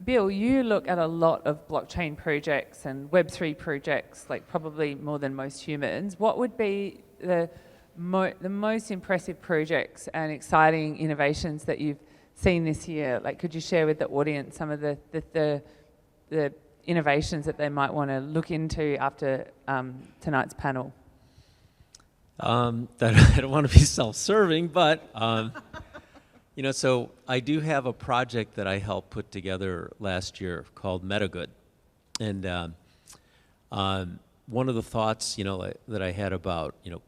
Bill, you look at a lot of blockchain projects and Web3 projects, like probably more than most humans. What would be the most impressive projects and exciting innovations that you've seen this year? Like, could you share with the audience some of the innovations that they might want to look into after tonight's panel? I don't want to be self-serving, but you know, so I do have a project that I helped put together last year called Metagood, and one of the thoughts, you know, that I had about, you know,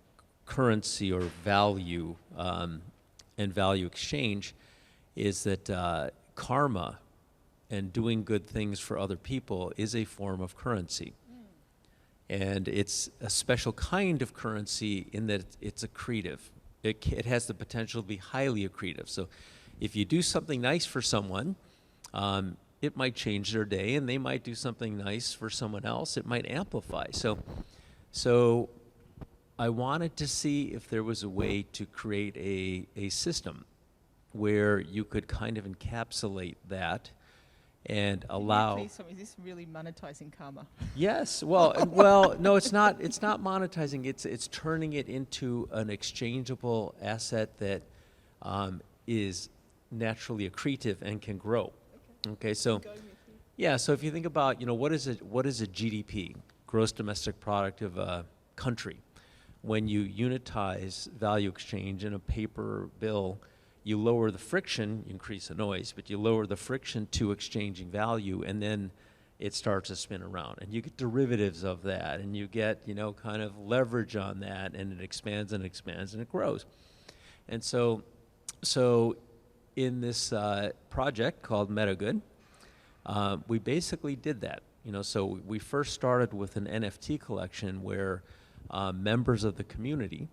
currency or value and value exchange is that karma and doing good things for other people is a form of currency. And it's a special kind of currency in that it's accretive. It has the potential to be highly accretive. So if you do something nice for someone, it might change their day, and they might do something nice for someone else. It might amplify. So I wanted to see if there was a way to create a system where you could kind of encapsulate that and allow. Please tell me, is this really monetizing karma? Yes. Well, no, it's not. It's not monetizing. It's turning it into an exchangeable asset that is naturally accretive and can grow. Okay. So, yeah. So if you think about, you know, what is a GDP, gross domestic product of a country? When you unitize value exchange in a paper bill, you lower the friction, you increase the noise, but you lower the friction to exchanging value, and then it starts to spin around. And you get derivatives of that, and you get, you know, kind of leverage on that, and it expands and expands and it grows. And so in this project called Metagood, we basically did that. You know, so we first started with an NFT collection where members of the community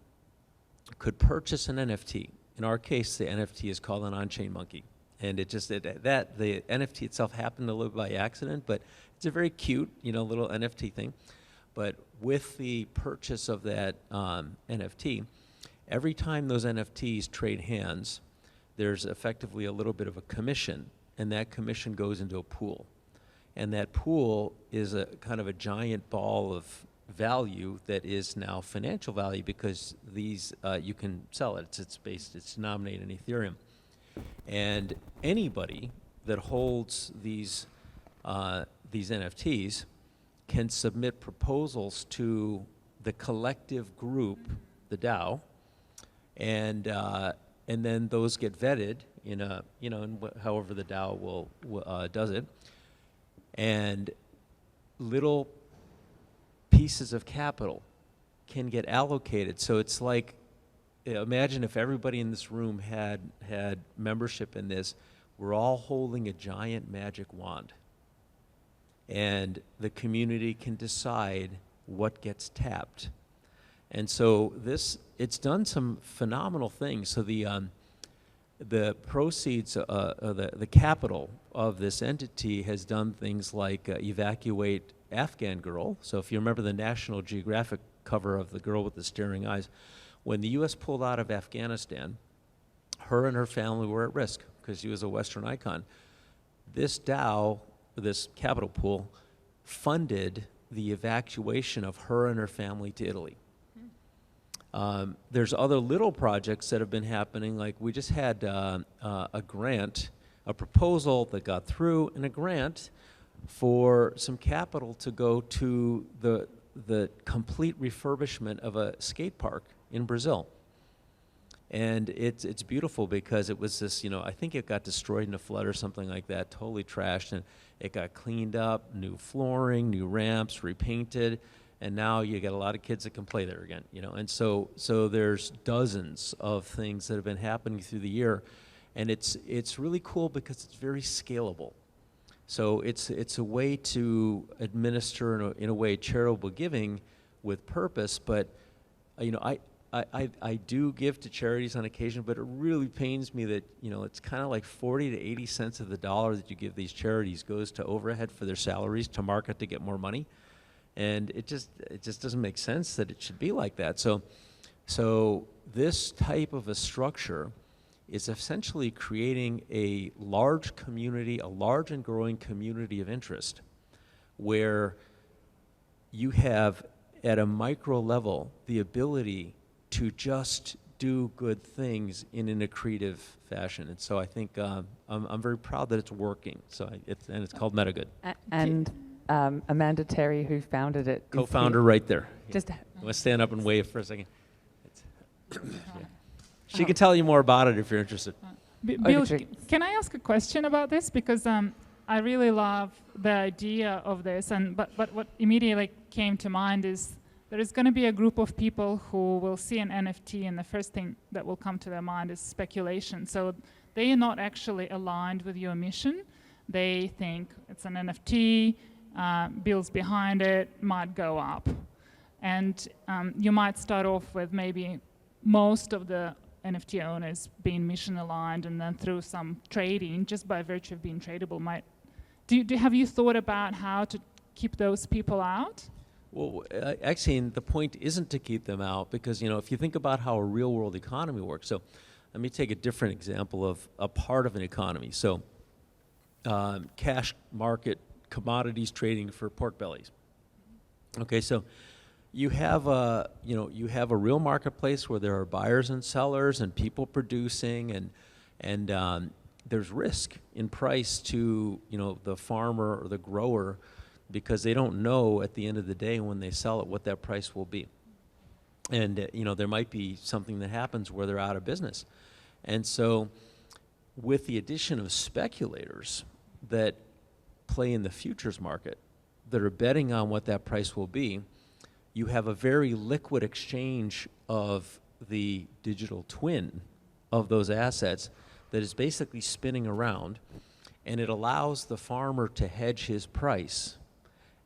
could purchase an NFT. In our case, the NFT is called an OnChainMonkey, and the NFT itself happened a little by accident, but it's a very cute, you know, little NFT thing. But with the purchase of that NFT, every time those NFTs trade hands, there's effectively a little bit of a commission, and that commission goes into a pool, and that pool is a kind of a giant ball of value that is now financial value, because these you can sell it. It's denominated in Ethereum, and anybody that holds these NFTs can submit proposals to the collective group, the DAO, and then those get vetted in a, you know, in however the DAO does it, and little pieces of capital can get allocated. So it's like, imagine if everybody in this room had membership in this. We're all holding a giant magic wand, and the community can decide what gets tapped. And so it's done some phenomenal things. So the proceeds, the capital of this entity has done things like evacuate Afghan Girl. So if you remember the National Geographic cover of the girl with the staring eyes, when the U.S. pulled out of Afghanistan, her and her family were at risk because she was a Western icon. This DAO, this capital pool, funded the evacuation of her and her family to Italy. There's other little projects that have been happening. Like we just had a grant, a proposal that got through, and a grant for some capital to go to the complete refurbishment of a skate park in Brazil. And it's beautiful because it was this, you know, I think it got destroyed in a flood or something like that, totally trashed, and it got cleaned up, new flooring, new ramps, repainted, and now you get a lot of kids that can play there again, you know. And so there's dozens of things that have been happening through the year, and it's really cool because it's very scalable. So it's a way to administer in a way charitable giving with purpose. But you know, I do give to charities on occasion, but it really pains me that, you know, it's kind of like 40 to 80 cents of the dollar that you give these charities goes to overhead for their salaries to market to get more money, and it just doesn't make sense that it should be like that. So this type of a structure is essentially creating a large community, a large and growing community of interest, where you have, at a micro level, the ability to just do good things in an accretive fashion. And so I think I'm very proud that it's working. So it's called Metagood. And Amanda Terry, who founded it, is Co-founder here. right there. Just Let's stand up and wave for a second. Yeah. She can tell you more about it if you're interested. Bill, to you. can I ask a question about this? Because I really love the idea of this, but what immediately came to mind is there is going to be a group of people who will see an NFT, and the first thing that will come to their mind is speculation. So they are not actually aligned with your mission. They think it's an NFT, bills behind it, might go up. And you might start off with maybe most of the NFT owners being mission aligned, and then through some trading, just by virtue of being tradable, have you thought about how to keep those people out? Well, actually, the point isn't to keep them out, because, if you think about how a real world economy works, so let me take a different example of a part of an economy. So cash market commodities trading for pork bellies. Okay, so you have a real marketplace where there are buyers and sellers and people producing, and there's risk in price to the farmer or the grower, because they don't know at the end of the day when they sell it what that price will be. And there might be something that happens where they're out of business. And so with the addition of speculators that play in the futures market, that are betting on what that price will be, you have a very liquid exchange of the digital twin of those assets that is basically spinning around, and it allows the farmer to hedge his price.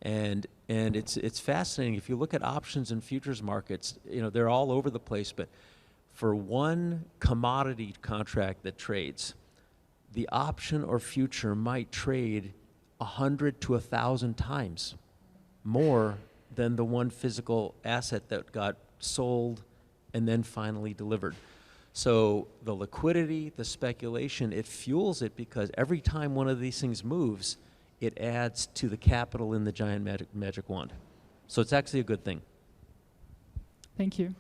And it's fascinating. If you look at options and futures markets, they're all over the place, but for one commodity contract that trades, the option or future might trade 100 to 1,000 times more than the one physical asset that got sold and then finally delivered. So the liquidity, the speculation, it fuels it, because every time one of these things moves, it adds to the capital in the giant magic wand. So it's actually a good thing. Thank you.